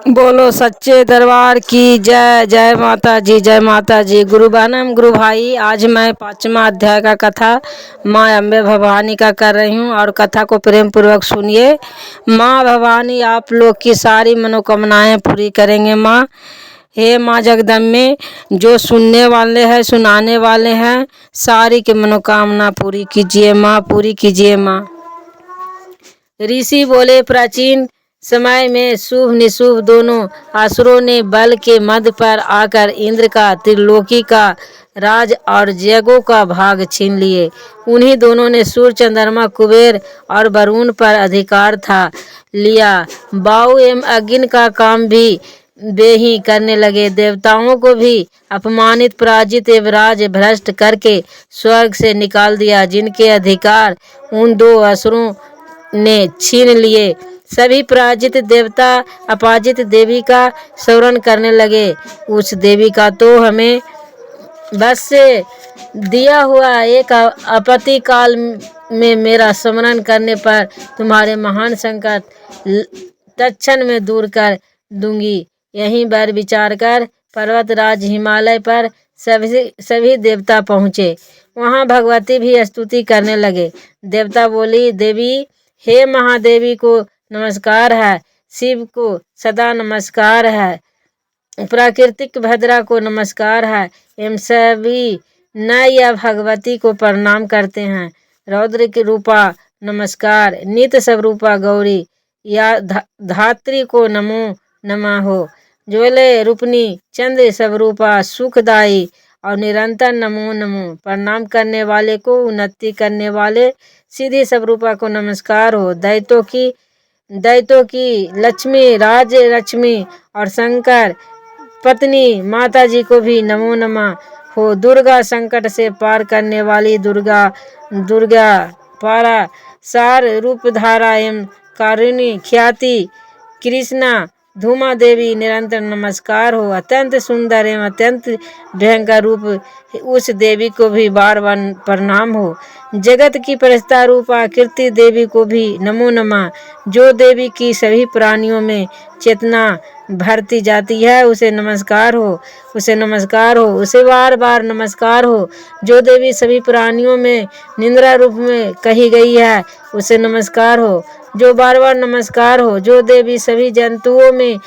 बोलो सच्चे दरबार की जय। जय माता जी, जय माता जी। गुरु बहनम गुरु भाई, आज मैं 5वां अध्याय का कथा माँ अम्बे भवानी का कर रही हूँ और कथा को प्रेम पूर्वक सुनिए। माँ भवानी आप लोग की सारी मनोकामनाएं पूरी करेंगे। माँ, हे माँ जगदम्बे, जो सुनने वाले हैं सुनाने वाले हैं सारी की मनोकामना पूरी कीजिए माँ, पूरी कीजिए माँ। ऋषि बोले, प्राचीन समय में शुभ निशुभ दोनों असुरों ने बल के मद पर आकर इंद्र का, त्रिलोकी का राज और जगों का भाग छीन लिए। उन्हीं दोनों ने सूर्य, चंद्रमा, कुबेर और वरुण पर अधिकार था लिया। वायु एवं अग्नि का काम भी वे ही करने लगे। देवताओं को भी अपमानित, पराजित एवं राज भ्रष्ट करके स्वर्ग से निकाल दिया, जिनके अधिकार उन दो असुरों ने छीन लिए। सभी पराजित देवता अपराजित देवी का स्मरण करने लगे। उस देवी का तो हमें बस से दिया हुआ एक आपत्ति काल में मेरा स्मरण करने पर तुम्हारे महान संकट तत्क्षण में दूर कर दूंगी। यहीं पर विचार कर पर्वतराज हिमालय पर सभी देवता पहुँचे। वहाँ भगवती भी स्तुति करने लगे। देवता बोली, देवी, हे महादेवी को नमस्कार है, शिव को सदा नमस्कार है, प्राकृतिक भद्रा को नमस्कार है, एवं सभी नय या भगवती को प्रणाम करते हैं। रौद्र की रूपा नमस्कार, नित्य स्वरूपा गौरी या धात्री को नमो नमः हो। ज्वले रूपनी चंद्र स्वरूपा सुखदाई और निरंतर नमो नमो। प्रणाम करने वाले को उन्नति करने वाले सीधी स्वरूपा को नमस्कार हो। दैत्यों की लक्ष्मी, राज लक्ष्मी और शंकर पत्नी माता जी को भी नमो नमः हो। दुर्गा, संकट से पार करने वाली दुर्गा पारा सार रूप धारा एवं कारुणी ख्याति कृष्णा धूमा देवी निरंतर नमस्कार हो। अत्यंत सुंदर एवं अत्यंत भयंकर रूप उस देवी को भी बार बार प्रणाम हो। जगत की परिस्था रूप आकृति देवी को भी नमो नमः। जो देवी की सभी प्राणियों में चेतना भरती जाती है उसे नमस्कार हो, उसे नमस्कार हो, उसे बार बार नमस्कार हो। जो देवी सभी प्राणियों में निंद्रा रूप में कही गई है उसे नमस्कार हो, जो बार बार नमस्कार हो। जो देवी सभी जंतुओं में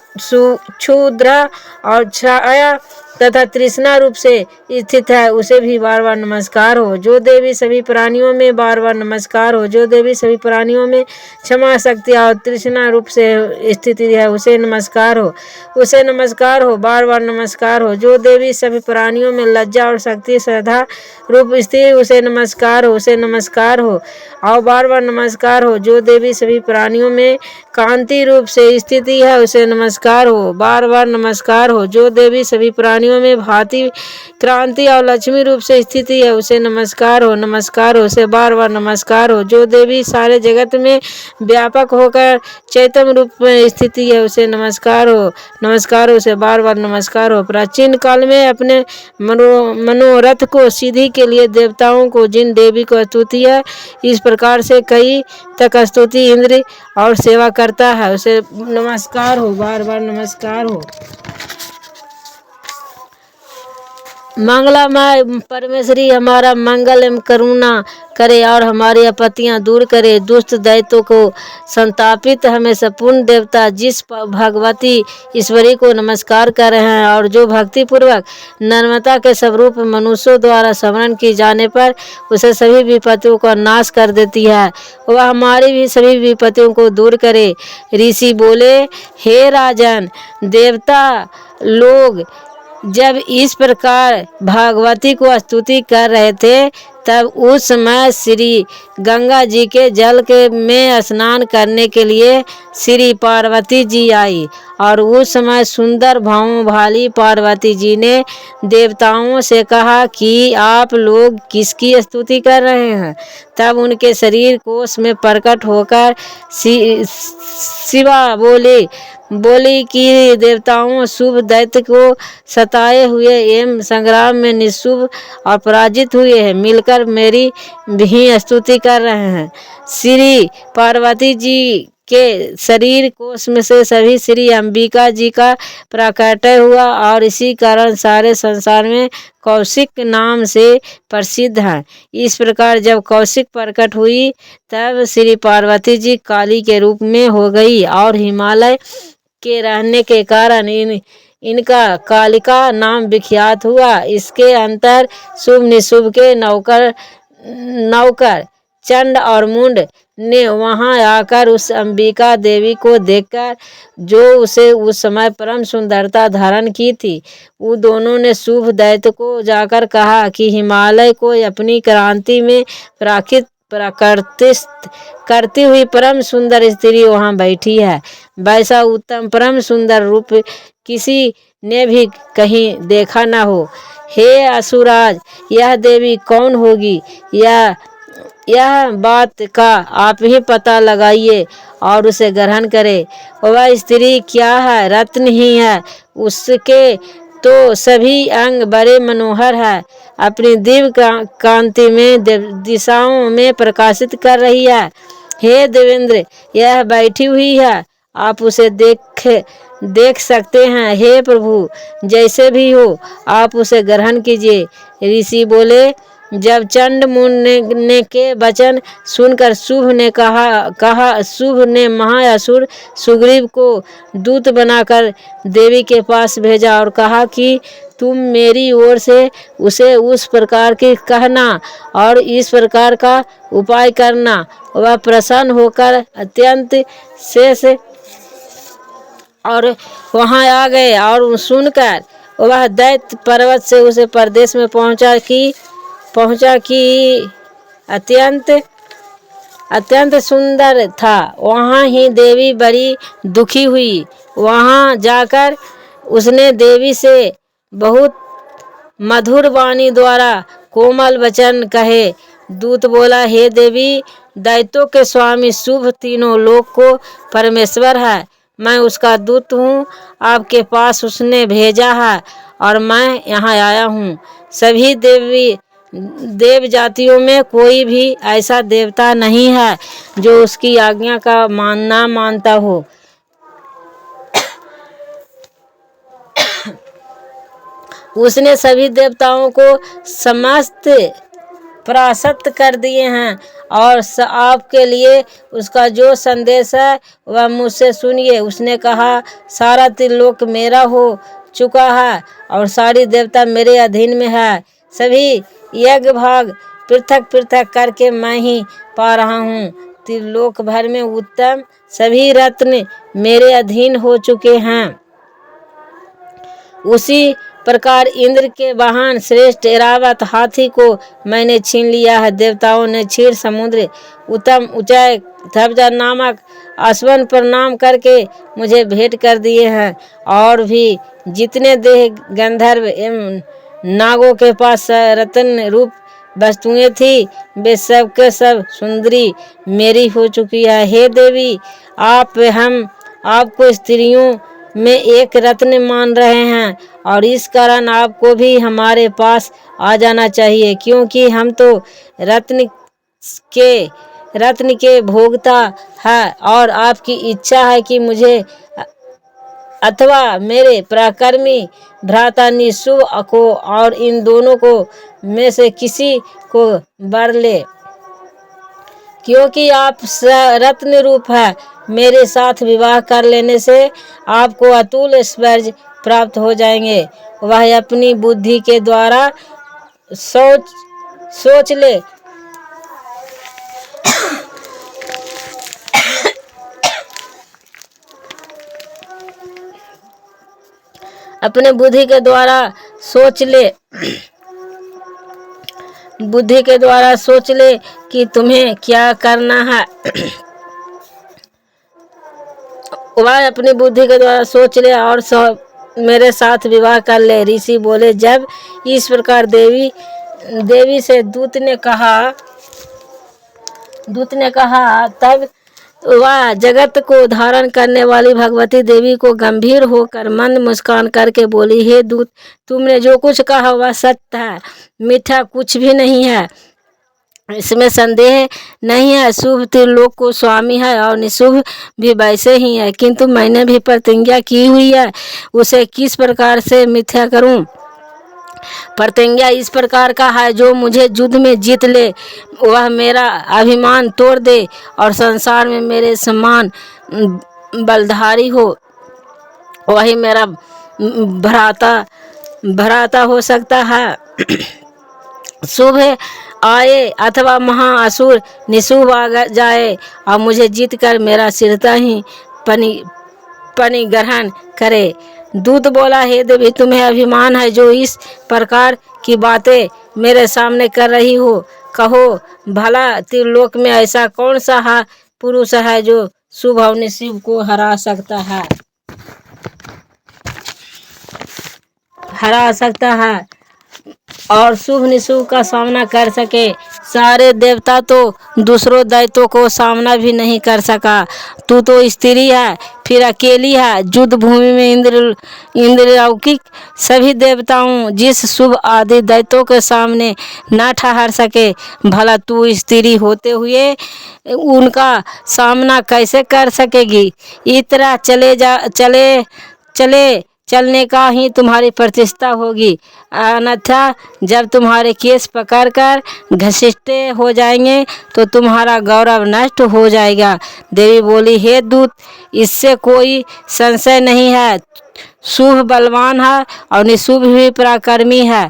क्षुद्रा और छाया तथा तृष्णा रूप से स्थित है उसे भी बार बार नमस्कार हो। जो देवी सभी प्राणियों में बार बार नमस्कार हो। जो देवी सभी प्राणियों में क्षमा, शक्ति और तृष्णा रूप से स्थिति है उसे नमस्कार हो, उसे नमस्कार हो, बार बार नमस्कार हो। जो देवी सभी प्राणियों में लज्जा और शक्ति श्रद्धा रूप स्थित उसे नमस्कार हो, उसे नमस्कार हो और बार बार नमस्कार हो। जो देवी सभी प्राणियों में कांति रूप से स्थिति है उसे नमस्कार हो, बार बार नमस्कार हो। जो देवी सभी प्राणियों में भांति, क्रांति और लक्ष्मी रूप से स्थिति है उसे नमस्कार हो, नमस्कार हो, उसे बार बार नमस्कार हो। जो देवी सारे जगत में व्यापक होकर चैतन्य रूप में स्थिति है उसे नमस्कार हो, नमस्कार हो, उसे बार बार नमस्कार हो। प्राचीन काल में अपने मनोरथ को सिद्धि के लिए देवताओं को जिन देवी को स्तुति है इस प्रकार से कई तक स्तुति इंद्र और सेवा करता है उसे नमस्कार हो, बार बार नमस्कार हो। मंगलामय परमेश्वरी हमारा मंगल एवं करुणा करे और हमारी आपत्तियां दूर करे, दुष्ट दैत्यों को संतापित हमेशा पूर्ण देवता जिस भगवती ईश्वरी को नमस्कार कर रहे हैं और जो भक्ति पूर्वक नर्मता के स्वरूप मनुष्यों द्वारा स्मरण की जाने पर उसे सभी विपत्तियों का नाश कर देती है, वह हमारी भी सभी विपत्तियों को दूर करे। ऋषि बोले, हे राजन, देवता लोग जब इस प्रकार भगवती को स्तुति कर रहे थे तब उस समय श्री गंगा जी के जल के में स्नान करने के लिए श्री पार्वती जी आई और उस समय सुंदर भावों वाली पार्वती जी ने देवताओं से कहा कि आप लोग किसकी स्तुति कर रहे हैं। तब उनके शरीर कोश में प्रकट होकर शिवा बोली कि देवताओं, शुभ दैत्य को सताए हुए एवं संग्राम में निशुभ और पराजित हुए हैं मिलकर मेरी भी स्तुति कर रहे हैं। श्री पार्वती जी के शरीर कोश में से सभी श्री अंबिका जी का प्राकट्य हुआ और इसी कारण सारे संसार में कौशिक नाम से प्रसिद्ध है। इस प्रकार जब कौशिक प्रकट हुई तब श्री पार्वती जी काली के रूप में हो गई और हिमालय के रहने के कारण इनका कालिका नाम विख्यात हुआ। इसके अंतर शुभ निशुभ के नौकर चंड और मुंड ने वहां आकर उस अंबिका देवी को देखकर, जो उसे उस समय परम सुंदरता धारण की थी, वो दोनों ने शुभ दैत्य को जाकर कहा कि हिमालय को अपनी क्रांति में प्राकृतिक करती हुई परम सुंदर स्त्री वहां बैठी है। वैसा उत्तम परम सुंदर रूप किसी ने भी कहीं देखा न हो। हे असुराज, यह देवी कौन होगी? यह बात का आप ही पता लगाइए और उसे ग्रहण करें। वह स्त्री क्या है? रत्न ही है। उसके तो सभी अंग बड़े मनोहर है, अपनी दिव्य कांति में दिशाओं में प्रकाशित कर रही है। हे देवेंद्र, यह बैठी हुई है, आप उसे देख सकते हैं। हे प्रभु, जैसे भी हो आप उसे ग्रहण कीजिए। ऋषि बोले, जब चंड मुंड ने के वचन सुनकर शुभ ने महाअसुर सुग्रीव को दूत बनाकर देवी के पास भेजा और कहा कि तुम मेरी ओर से उसे उस प्रकार की कहना और इस प्रकार का उपाय करना। वह प्रसन्न होकर अत्यंत शेष और वहां आ गए और सुनकर वह दैत्य पर्वत से उसे प्रदेश में पहुंचा कि अत्यंत सुंदर था। वहां ही देवी बड़ी दुखी हुई। वहां जाकर उसने देवी से बहुत मधुर वाणी द्वारा कोमल वचन कहे। दूत बोला, हे देवी, दैत्यों के स्वामी शुभ तीनों लोक को परमेश्वर है, मैं उसका दूत हूँ। आपके पास उसने भेजा है और मैं यहाँ आया हूँ। सभी देव जातियों में कोई भी ऐसा देवता नहीं है जो उसकी आज्ञा का मानता हो। उसने सभी देवताओं को समस्त परास्त कर दिए हैं और आपके लिए उसका जो संदेश है वह मुझसे सुनिए। उसने कहा, सारा त्रिलोक मेरा हो चुका है और सारी देवता मेरे अधीन में है। सभी यज्ञ भाग पृथक पृथक करके मैं ही पा रहा हूँ। त्रिलोक भर में उत्तम सभी रत्न मेरे अधीन हो चुके हैं। उसी प्रकार इंद्र के वाहन श्रेष्ठ ऐरावत हाथी को मैंने छीन लिया है। देवताओं ने क्षीर समुद्र उत्तम ऊंचाई धबजा नामक अश्वन पर नाम करके मुझे भेंट कर दिए हैं। और भी जितने देह गंधर्व एवं नागों के पास रत्न रूप वस्तुएं थी, वे सब के सब सुंदरी मेरी हो चुकी है। हे देवी, हम आपको स्त्रियों में एक रत्न मान रहे हैं और इस कारण आपको भी हमारे पास आ जाना चाहिए, क्योंकि हम तो रत्न के भोगता है और आपकी इच्छा है कि मुझे अथवा मेरे पराक्रमी भ्राता निशुभ को और इन दोनों को में से किसी को वर ले, क्योंकि आप रत्न रूप है। मेरे साथ विवाह कर लेने से आपको अतुल ऐश्वर्य प्राप्त हो जाएंगे। वह अपनी बुद्धि के द्वारा सोच ले। अपने बुद्धि के द्वारा सोच ले कि तुम्हें क्या करना है। वह अपनी बुद्धि के द्वारा सोच ले और मेरे साथ विवाह कर ले। ऋषि बोले, जब इस प्रकार देवी से दूत ने कहा तब वह जगत को धारण करने वाली भगवती देवी को गंभीर होकर मंद मुस्कान करके बोली, हे दूत, तुमने जो कुछ कहा वह सत्य है, मीठा कुछ भी नहीं है। इसमें संदेह नहीं है। शुभ त्रिलोक को स्वामी है और निशुभ भी वैसे ही है, किंतु मैंने भी प्रतिज्ञा की हुई है, उसे किस प्रकार से मिथ्या करूं। प्रतिज्ञा इस प्रकार का है, जो मुझे युद्ध में जीत ले वह मेरा अभिमान तोड़ दे और संसार में मेरे समान बलधारी हो, वही मेरा भ्राता भ्राता हो सकता है। शुभ आए अथवा महाअसुर निशुभ आ जाए और मुझे जीत कर मेरा सिरता ही पनी ग्रहण करे। दूत बोला, हे देवी, तुम्हें अभिमान है जो इस प्रकार की बातें मेरे सामने कर रही हो। कहो भला त्रिलोक में ऐसा कौन सा पुरुष है जो शुभ और निशुभ को हरा सकता है और शुभ निशुभ का सामना कर सके। सारे देवता तो दूसरों दैत्यों को सामना भी नहीं कर सका। तू तो स्त्री है, फिर अकेली है। युद्ध भूमि में इंद्रलौकिक सभी देवताओं जिस शुभ आदि दैत्यों के सामने न ठहर सके, भला तू स्त्री होते हुए उनका सामना कैसे कर सकेगी। इस तरह चलने का ही तुम्हारी प्रतिष्ठा होगी, अन्यथा जब तुम्हारे केस पकड़कर घसीटे हो जाएंगे तो तुम्हारा गौरव नष्ट हो जाएगा। देवी बोली, हे दूत, इससे कोई संशय नहीं है, शुभ बलवान है और निशुभ भी पराक्रमी है,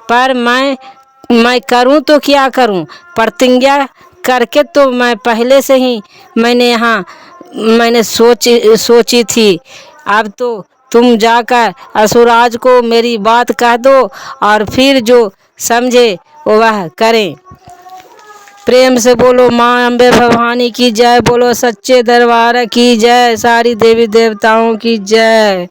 पर मैं करूं तो क्या करूं। प्रतिज्ञा करके तो मैं पहले से ही मैंने सोची थी। अब तो तुम जाकर असुराज को मेरी बात कह दो और फिर जो समझे वह करें। प्रेम से बोलो माँ अम्बे भवानी की जय, बोलो सच्चे दरबार की जय, सारी देवी देवताओं की जय।